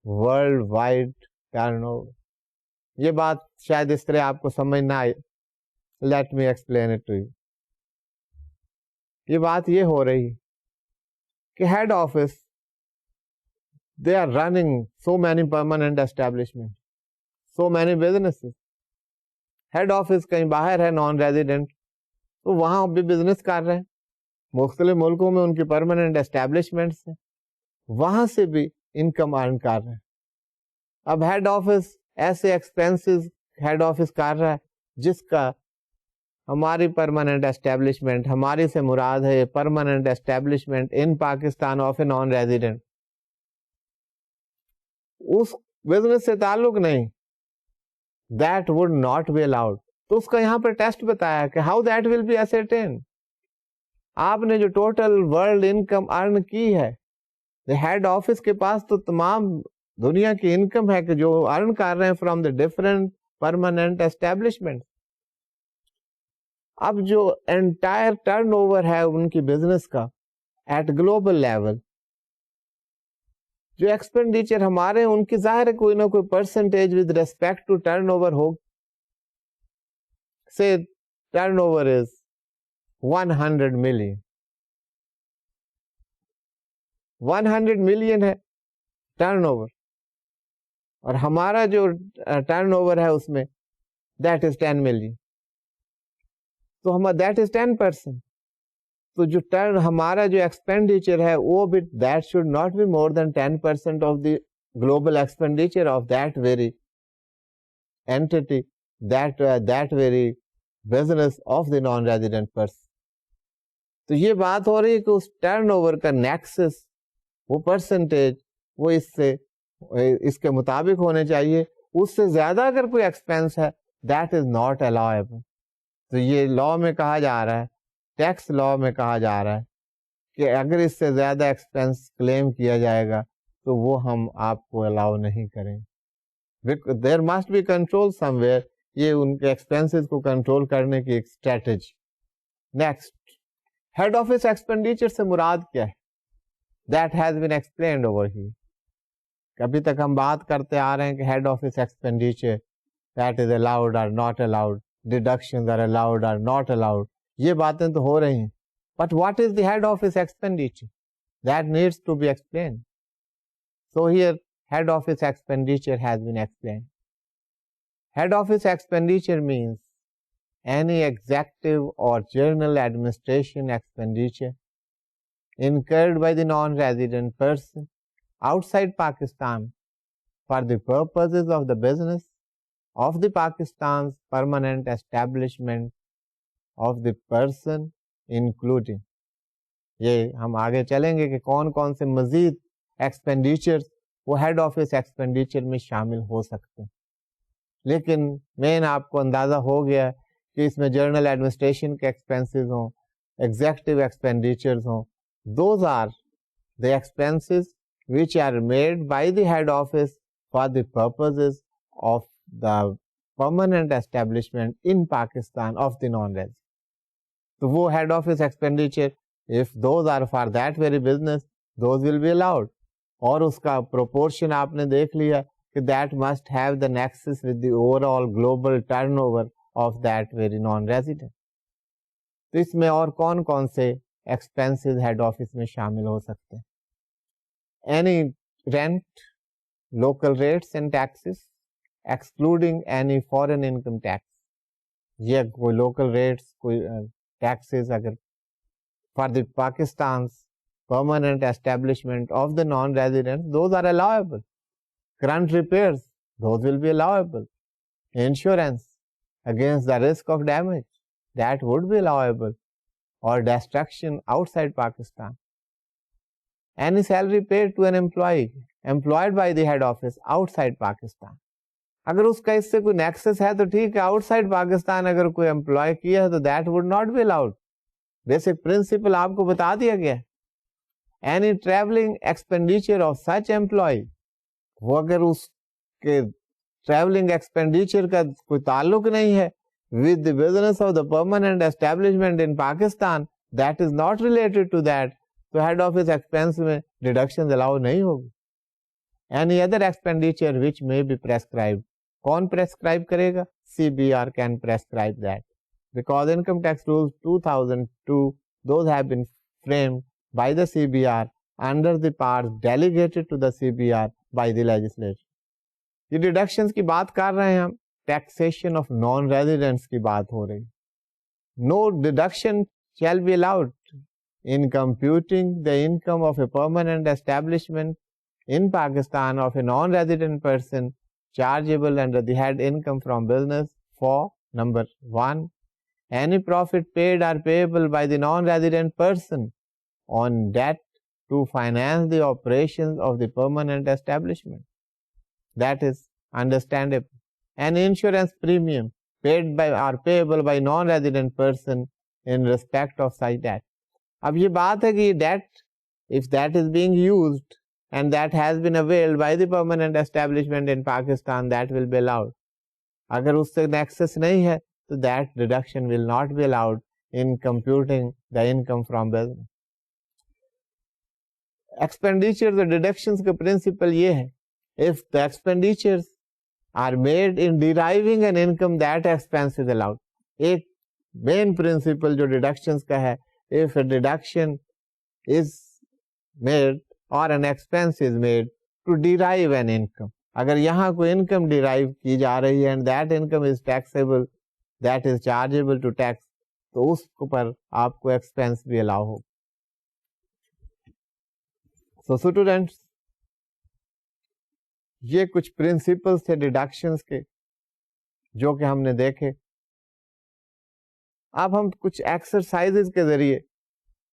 worldwide turnover. یہ بات شاید اس طرح آپ کو سمجھ نہ آئے. Let me explain it to you. یہ بات یہ ہو رہی کہ head office, they are running so many permanent establishments, so many businesses. Head office کہیں باہر ہے non resident, تو وہاں بھی بزنس کر رہے ہیں. مختلف ملکوں میں ان کی پرماننٹ اسٹیبلشمنٹس ہیں, وہاں سے بھی انکم ارن کر رہے ہیں. اب ہیڈ آفس ایسے ایکسپینسز ہیڈ آفس کر رہا ہے جس کا ہماری پرماننٹ اسٹیبلشمنٹ, ہماری سے مراد ہے permanent establishment in Pakistan of a non resident, اس بزنس سے تعلق نہیں. That would not be allowed. تو اس کا یہاں پر ٹیسٹ بتایا کہ how that will be ascertained. آپ نے جو ٹوٹل ورلڈ انکم ارن کی ہے, ہیڈ آفس کے پاس تو تمام دنیا کی انکم ہے کہ جو ارن کر رہے ہیں from the different permanent establishment. اب جو انٹائر ٹرن اوور ہے ان کی بزنس کا ایٹ گلوبل لیول, جو ایکسپینڈیچر ہمارے ان کی ظاہر ہے کوئی نہ کوئی percentage with respect to turnover ہو. سے turnover is 100 million. 100 million ہے ٹرن اوور, اور ہمارا جو ٹرن اوور ہے اس میں دیٹ از 10 million. تو ہمارا دیٹ از 10%. تو جو ٹرن ہمارا جو ایکسپینڈیچر ہے وہ بھی that should not be more than 10% of the global expenditure of that very entity, that very business of the non resident person. تو یہ بات ہو رہی ہے کہ اس ٹرن اوور کا نیکسس, وہ پرسنٹیج, وہ اس کے مطابق ہونے چاہیے. اس سے زیادہ اگر کوئی ایکسپینس ہے دیٹ از ناٹ الاؤیبل. تو یہ لا میں کہا جا رہا ہے, ٹیکس لا میں کہا جا رہا ہے کہ اگر اس سے زیادہ ایکسپینس کلیم کیا جائے گا تو وہ ہم آپ کو الاؤ نہیں کریں. There must be control somewhere. یہ ان کے ایکسپینسز کو کنٹرول کرنے کی ایک strategy. Next, head office expenditure سے مراد کیا ہے؟ That has been explained over here. ابھی تک ہم بات کرتے آ رہے ہیں کہ head office expenditure that is allowed اور not allowed, deductions are allowed اور ناٹ الاؤڈ, یہ باتیں تو ہو رہی ہیں. But what is the head office expenditure? That needs to be explained. So here head office expenditure has been explained. Head office expenditure means any executive or general administration expenditure incurred by the non-resident person outside Pakistan for the purposes of the business of the Pakistan's permanent establishment of the person including. یہ ہم آگے چلیں گے کہ کون کون سے مزید ایکسپینڈیچر وہ ہیڈ آفس ایکسپینڈیچر میں شامل ہو سکتے ہیں. لیکن مین آپ کو اندازہ ہو گیا کہ اس میں جنرل ایڈمنسٹریشن کے ایکسپینسز ہوں, ایگزیکٹو ایکسپینڈیچرز ہوں. Those are the expenses which are made by the head office for the purposes of the permanent establishment in Pakistan of the non-resident. So وہ head office expenditure, if those are for that very business, those will be allowed. اور اس کا proportion آپ نے دیکھ لیا کہ that must have the nexus with the overall global turnover of that very non-resident. تو اس میں اور کون کون سے expenses head office میں شامل ہو سکتے ہیں؟ Any rent, local rates and taxes, excluding any foreign income tax. یہ کوئی local rates, کوئی taxes اگر for the Pakistan's permanent establishment of the non-residents, those are allowable. Current repairs, those will be allowable. Insurance against the risk of damage, that would be allowable. Or destruction outside Pakistan. Any salary paid to an employee employed by the head office outside Pakistan. اگر اس کا اس سے کوئی nexus ہے تو ٹھیک ہے, out side Pakistan اگر کوئی امپلائی کیا ہے تو that would not be allowed. Basic principle آپ کو بتا دیا گیا ہے. Any travelling expenditure of such employee, وہ اگر اس کے ٹریولنگ ایکسپینڈیچر کا کوئی تعلق نہیں ہے with the business of the permanent establishment in Pakistan, that is not related to that, تو head office expense میں deductions allow نہیں ہوگی. Any other expenditure which may be prescribed, کون prescribe کرے گا؟ CBR can prescribe that. Because income tax rules 2002, those have been framed by the CBR under the powers delegated to the CBR by the legislature. یہ deductions کی بات کر رہے ہیں ہم, taxation of non-residents کی بات ہو رہی. No deduction shall be allowed in computing the income of a permanent establishment in Pakistan of a non-resident person chargeable under the head income from business for number 1, any profit paid or payable by the non-resident person on debt to finance the operations of the permanent establishment. That is understandable. An insurance premium paid by or payable by non-resident person in respect of such debt. اب یہ بات ہے کہ یہ debt, if that is being used and that has been availed by the permanent establishment in Pakistan, that will be allowed. اگر اس سے nexus نہیں ہے تو that deduction will not be allowed in computing the income from business. Expenditures اور deductions کا principle یہ ہے, if the expenditures are made in deriving an income, that expense is allowed. ایک main principle جو deductions کا ہے, if a deduction is made or an expense is made to derive an income, اگر یہاں کوئی income derive کی جا رہی ہے and that income is taxable, that is chargeable to tax, تو اس پر آپ کو expense بھی allow ہو. So students, یہ کچھ پرنسپلس تھے ڈیڈکشنز کے جو کہ ہم نے دیکھے. اب ہم کچھ ایکسرسائزز کے ذریعے,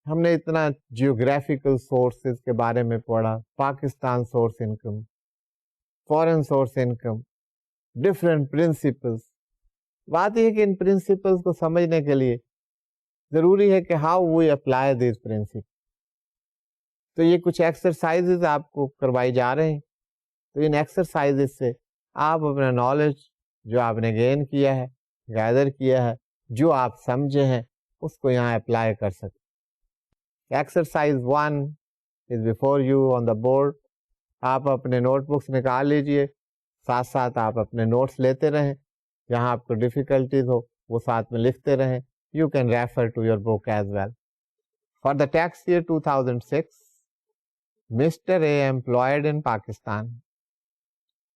ہم نے اتنا جیوگرافیکل سورسز کے بارے میں پڑھا, پاکستان سورس انکم, فورن سورس انکم, ڈفرینٹ پرنسپلس. بات یہ ہے کہ ان پرنسپلس کو سمجھنے کے لیے ضروری ہے کہ how we apply these principle. تو یہ کچھ ایکسرسائزز آپ کو کروائی جا رہے ہیں. تو ان ایکسرسائزز سے آپ اپنا نالج جو آپ نے گین کیا ہے, گیدر کیا ہے, جو آپ سمجھے ہیں, اس کو یہاں اپلائی کر سکتے. Exercise 1 is before you on the board. آپ اپنے نوٹ بکس نکال لیجئے, ساتھ ساتھ آپ اپنے نوٹس لیتے رہیں, جہاں آپ کو ڈیفیکلٹیز ہو وہ ساتھ میں لکھتے رہیں. You can refer to your book as well. For the tax year 2006, Mr. A, employed in Pakistan,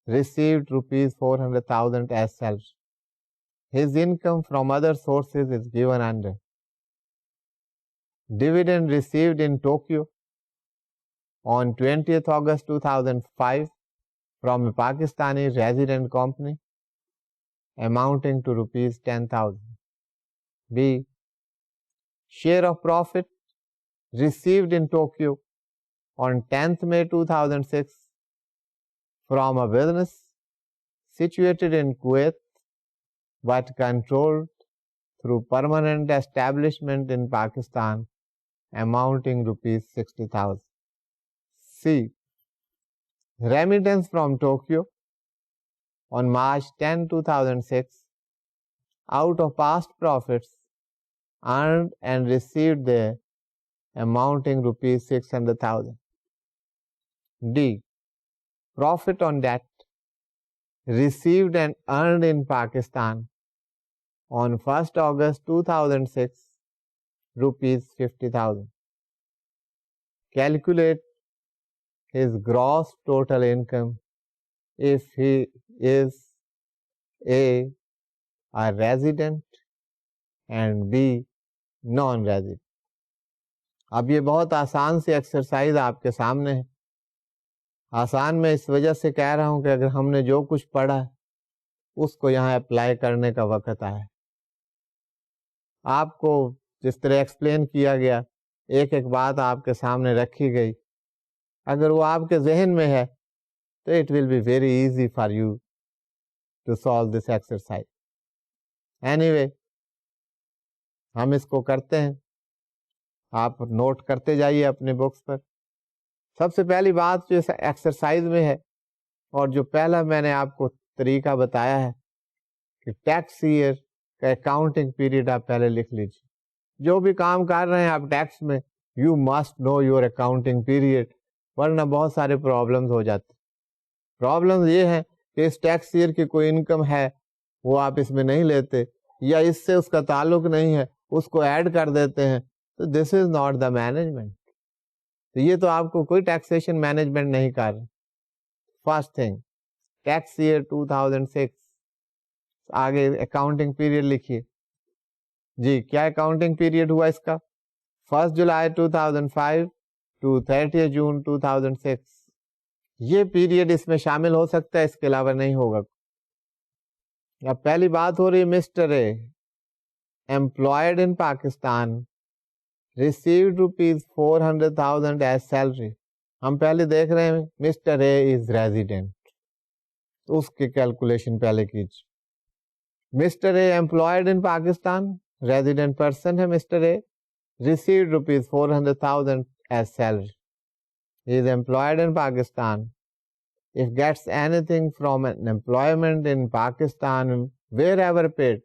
received rupees 400,000 as salary. His income from other sources is given under: dividend received in Tokyo on 20th August 2005 from a Pakistani resident company amounting to rupees 10,000. B, share of profit received in Tokyo on 10th May 2006 from a business situated in Kuwait but controlled through permanent establishment in Pakistan amounting rupees 60,000. C, remittance from Tokyo on March 10, 2006 out of past profits earned and received there amounting rupees 600,000. D, profit on debt received and earned in Pakistan on 1st August 2006 rupees 50,000. Calculate his gross total income if he is A are resident and B non resident. اب یہ بہت آسان سی exercise آپ کے سامنے ہے. آسان میں اس وجہ سے کہہ رہا ہوں کہ اگر ہم نے جو کچھ پڑھا ہے اس کو یہاں اپلائی کرنے کا وقت آیا. آپ کو جس طرح ایکسپلین کیا گیا ایک ایک بات آپ کے سامنے رکھی گئی, اگر وہ آپ کے ذہن میں ہے تو it will be very easy for you to solve this exercise. Anyway ہم اس کو کرتے ہیں, آپ نوٹ کرتے جائیے اپنے بکس پر. سب سے پہلی بات جو اس ایکسرسائز میں ہے اور جو پہلا میں نے آپ کو طریقہ بتایا ہے کہ ٹیکس ایئر کا اکاؤنٹنگ پیریڈ آپ پہلے لکھ لیجیے. جو بھی کام کر رہے ہیں آپ ٹیکس میں, you must know your accounting period, ورنہ بہت سارے پرابلمز ہو جاتے. پرابلمز یہ ہیں کہ اس ٹیکس ایئر کی کوئی انکم ہے وہ آپ اس میں نہیں لیتے, یا اس سے اس کا تعلق نہیں ہے اس کو ایڈ کر دیتے ہیں, تو دس از ناٹ دا مینجمنٹ. تو یہ تو آپ کو کوئی ٹیکسیشن مینجمنٹ نہیں کر رہے. فرسٹ تھنگ, ٹیکس ایئر 2006, آگے اکاؤنٹنگ پیریڈ لکھیے. جی کیا اکاؤنٹنگ پیریڈ ہوا اس کا؟ 1 جولائی 2005 ٹو 30 جون 2006. یہ پیریڈ اس میں شامل ہو سکتا ہے, اس کے علاوہ نہیں ہوگا. اب پہلی بات ہو رہی ہے mister A employed in Pakistan received ₹400,000 as salary. ہم پہلے دیکھ رہے ہیں مسٹر اے از ریزیڈنٹ, تو اس کی کیلکولیشن پہلے کیجیے. Mister A employed in Pakistan, resident person ہے mister A, received ₹400,000 as salary. He is employed in Pakistan. If gets anything from an employment in Pakistan, wherever paid,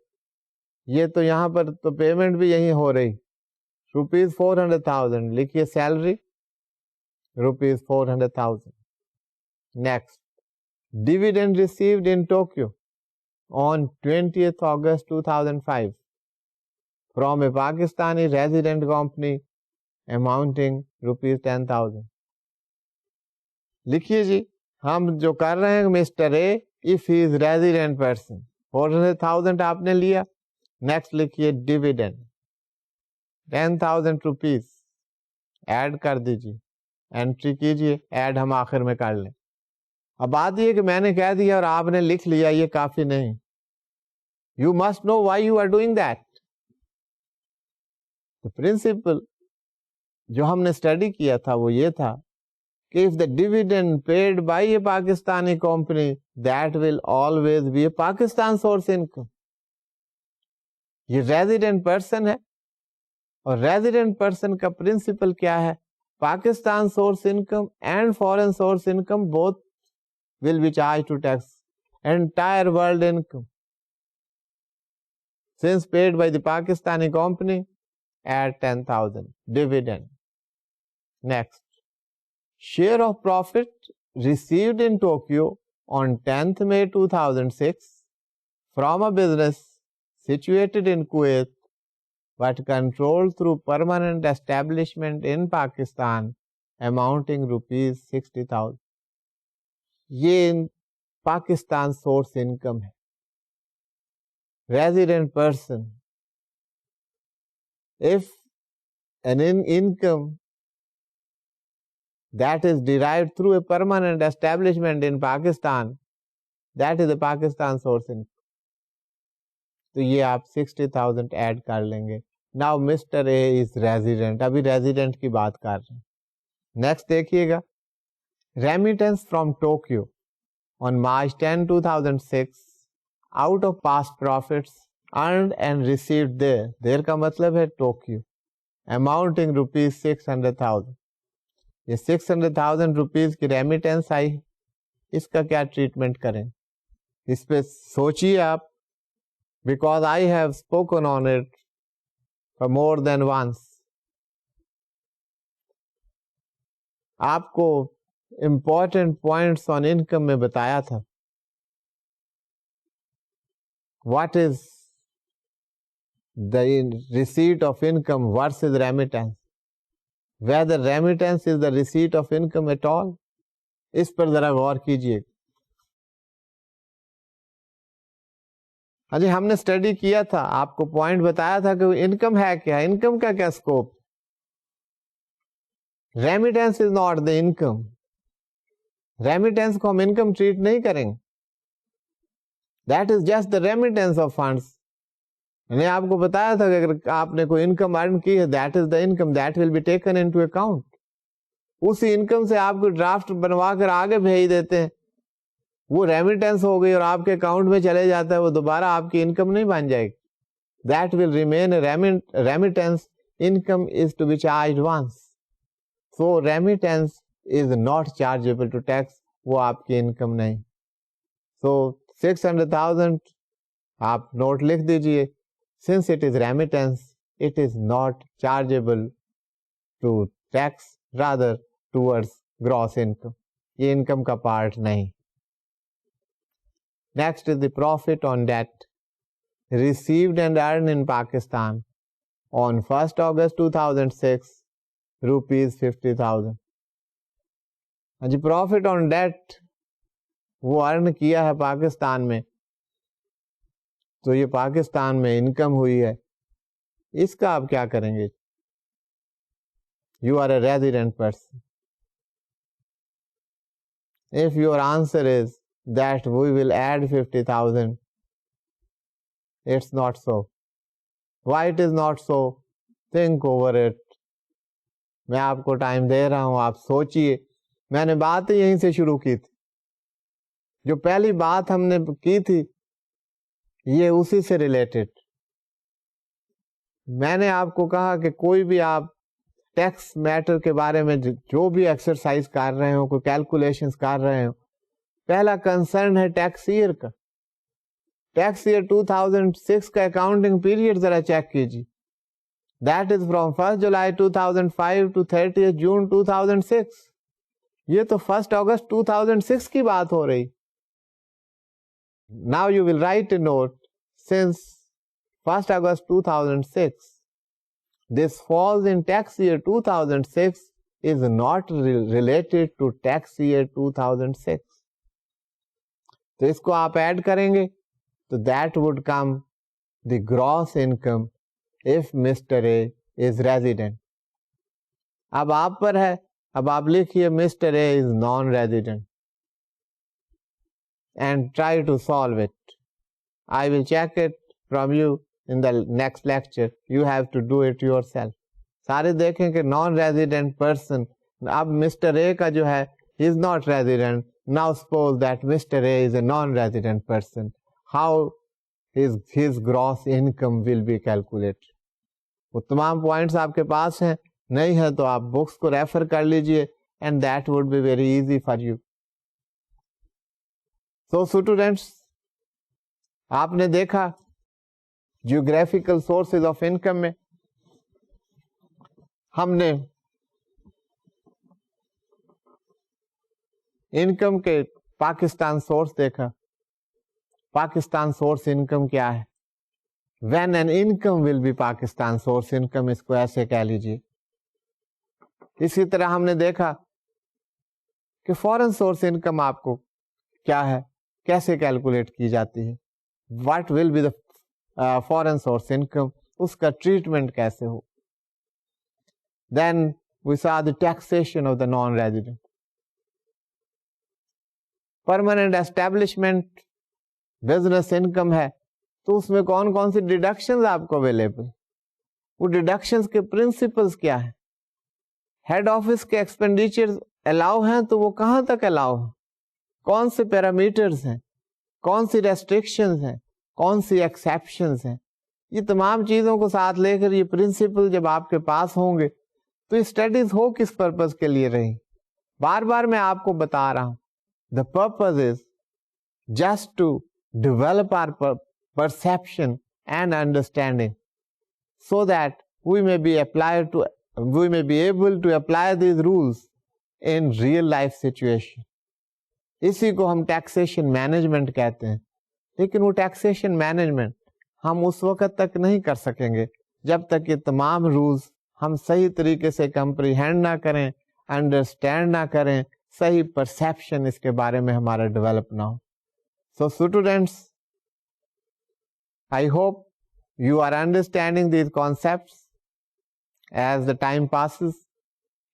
یہ تو یہاں پر تو پیمنٹ بھی یہی ہو رہی, ₹400,000 لکھیے salary, ₹400,000. Next, dividend received in Tokyo on 20th August 2005 from a Pakistani resident company amounting ₹10,000. لکھیے جی, ہم جو کر رہے ہیں mister A if he is resident person, 400,000 آپ نے لیا. نیکسٹ لکھیے ڈیویڈینڈ 10,000 روپیز ایڈ کر دیجیے, انٹری کیجیے, ایڈ ہم آخر میں کر لیں. اب بات یہ کہ میں نے کہہ دیا اور آپ نے لکھ لیا, یہ کافی نہیں. You must know why you are doing that. Principle جو ہم نے اسٹڈی کیا تھا وہ یہ تھا کہ if the dividend paid by a Pakistani company, that will always be a Pakistan source income. یہ ریزیڈنٹ پرسن ہے, اور ریزیڈنٹ پرسن کا پرنسپل کیا ہے؟ Pakistan source income and foreign source income both will be charge to tax. Entire world income since paid by the Pakistani company at 10,000 dividend. Next, share of profit received in Tokyo on 10th May 2006 from a business situated in Kuwait but controlled through permanent establishment in Pakistan amounting ₹60,000. یہ Pakistan source income ہے. Resident person, if an income that is derived through a permanent establishment in Pakistan, that is a Pakistan source income. تو یہ آپ 60,000 add کر لیں گے. Now Mr. A is resident. ابھی resident کی بات کر رہے ہیں. نیکسٹ دیکھیے گا, remittance from Tokyo on March 10, 2006 out of past profits earned and received there. There کا مطلب ہے ٹوکیو, amounting ₹600,000. یہ 600,000 روپیز کی ریمیٹنس آئی, اس کا کیا ٹریٹمنٹ کریں؟ اس پہ سوچیے آپ, because I have spoken on it for more than once. آپ کو امپورٹنٹ پوائنٹس آن انکم میں بتایا تھا. What is the receipt of income versus remittance? Whether remittance is the receipt of income at all? اس پر ذرا غور کیجیے. ہاں جی ہم نے اسٹڈی کیا تھا, آپ کو پوائنٹ بتایا تھا کہ انکم ہے کیا, انکم کا کیا scope. Remittance is not the income, remittance کو ہم انکم ٹریٹ نہیں کریں گے. That is just the remittance of funds. میں نے آپ کو بتایا تھا کہ اگر آپ نے کوئی انکم ارن کی ہے, that is the income that will be taken into account. اسی انکم سے آپ کو ڈرافٹ بنوا کر آگے بھیج دیتے ہیں, وہ ریمیٹنس ہو گئی اور آپ کے اکاؤنٹ میں چلے جاتا ہے, وہ دوبارہ آپ کی انکم نہیں بن جائے گی. That will remain remittance. Income is to be charged once. So remittance is not chargeable to tax, وہ آپ کی انکم نہیں. سو 600,000 آپ نوٹ لکھ دیجئے. Since it is remittance, it is not chargeable to tax, rather towards gross income. یہ income کا part نہیں. Next is the profit on debt received and earned in Pakistan on 1st August 2006, rupees 50,000. ہاں جی profit on date وہ ارن کیا ہے پاکستان میں, تو یہ پاکستان میں انکم ہوئی ہے, اس کا آپ کیا کریں گے؟ You are a resident person. If your answer is that we will add 50,000, it's not so. Why it is not so? Think over it. میں آپ کو ٹائم دے رہا ہوں, آپ سوچئے. میں نے بات یہیں سے شروع کی تھی, جو پہلی بات ہم نے کی تھی یہ اسی سے ریلیٹڈ. میں نے آپ کو کہا کہ کوئی بھی آپ ٹیکس میٹر کے بارے میں جو بھی ایکسرسائز کر رہے ہو, کوئی کیلکولیشنز کر رہے ہو, پہلا کنسرن ہے ٹیکس ایئر کا. ٹیکس ایئر 2006 کا اکاؤنٹنگ پیریڈ ذرا چیک کیجیے. That is from 1 July 2005 to 30 June 2006. یہ تو 1 اگست 2006 کی بات ہو رہی. Now you will write a note, since 1st August 2006, this falls in tax year 2006, is not related to tax year 2006. تو اس کو آپ ایڈ کریں گے تو that would come the gross income if Mr. A is resident. اب آپ پر ہے, اب آپ لکھیے Mr. A is non-resident and try to solve it. I will check it from you in the next lecture. You have to do it yourself. سارے دیکھیں کہ non resident person, اب مسٹر اے کا جو ہے he is not resident. Now suppose that Mr. A is a non-resident person. How his gross income will be calculated. وہ تمام points آپ کے پاس ہیں, نہیں ہے تو آپ بکس کو ریفر کر لیجئے and that would be very easy for you. So students, آپ نے دیکھا جیوگرافیکل سورسز آف انکم میں ہم نے انکم کے پاکستان سورس دیکھا. پاکستان سورس انکم کیا ہے؟ When an income will be Pakistan source income, اس کو ایسے کہہ لیجیے. اسی طرح ہم نے دیکھا کہ فورن سورس انکم آپ کو کیا ہے, کیسے کیلکولیٹ کی جاتی ہے, what will be the foreign source income, اس کا ٹریٹمنٹ کیسے ہو. Then we saw the taxation of the non resident. Permanent establishment business income ہے تو اس میں کون کون سی ڈیڈکشنز آپ کو اویلیبل, وہ ڈیڈکشنز کے پرنسپلز کیا ہے. ہیڈ آفس کے ایکسپینڈیچر الاؤ ہیں تو وہ کہاں تک الاؤ ہیں, کون سے پیرامیٹرز ہیں, کون سی ریسٹرکشنز ہیں, کون سی ایکسیپشنز ہیں. یہ تمام چیزوں کو ساتھ لے کر یہ پرنسپل جب آپ کے پاس ہوں گے تو یہ اسٹڈیز ہو کس پرپز کے لیے رہی. بار بار میں آپ کو بتا رہا ہوں, the purpose is just to develop our perception and understanding so that we may be able to apply these rules in real life situation. اسی کو ہم ٹیکسیشن مینجمنٹ کہتے ہیں. لیکن وہ ٹیکسیشن مینجمنٹ ہم اس وقت تک نہیں کر سکیں گے جب تک یہ تمام رولز ہم صحیح طریقے سے کمپریہینڈ نہ کریں, انڈرسٹینڈ نہ کریں, صحیح پرسیپشن اس کے بارے میں ہمارا ڈیولپ نہ ہو. So students, I hope you are understanding these concepts as the time passes.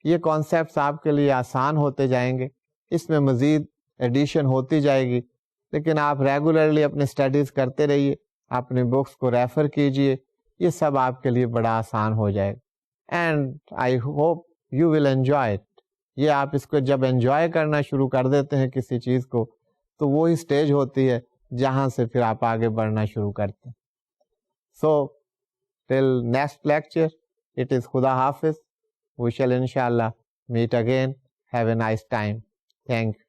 یہ کانسیپٹس آپ کے لیے آسان ہوتے جائیں گے, اس میں مزید ایڈیشن ہوتی جائے گی, لیکن آپ ریگولرلی اپنے اسٹڈیز کرتے رہیے, اپنے بکس کو ریفر کیجئے, یہ سب آپ کے لیے بڑا آسان ہو جائے گا. And I hope you will enjoy it. یہ آپ اس کو جب انجوائے کرنا شروع کر دیتے ہیں کسی چیز کو, تو وہی اسٹیج ہوتی ہے جہاں سے پھر آپ آگے بڑھنا شروع کرتے ہیں. So till next lecture, it is خدا حافظ. We shall inshallah meet again. Have a nice time. Thank you.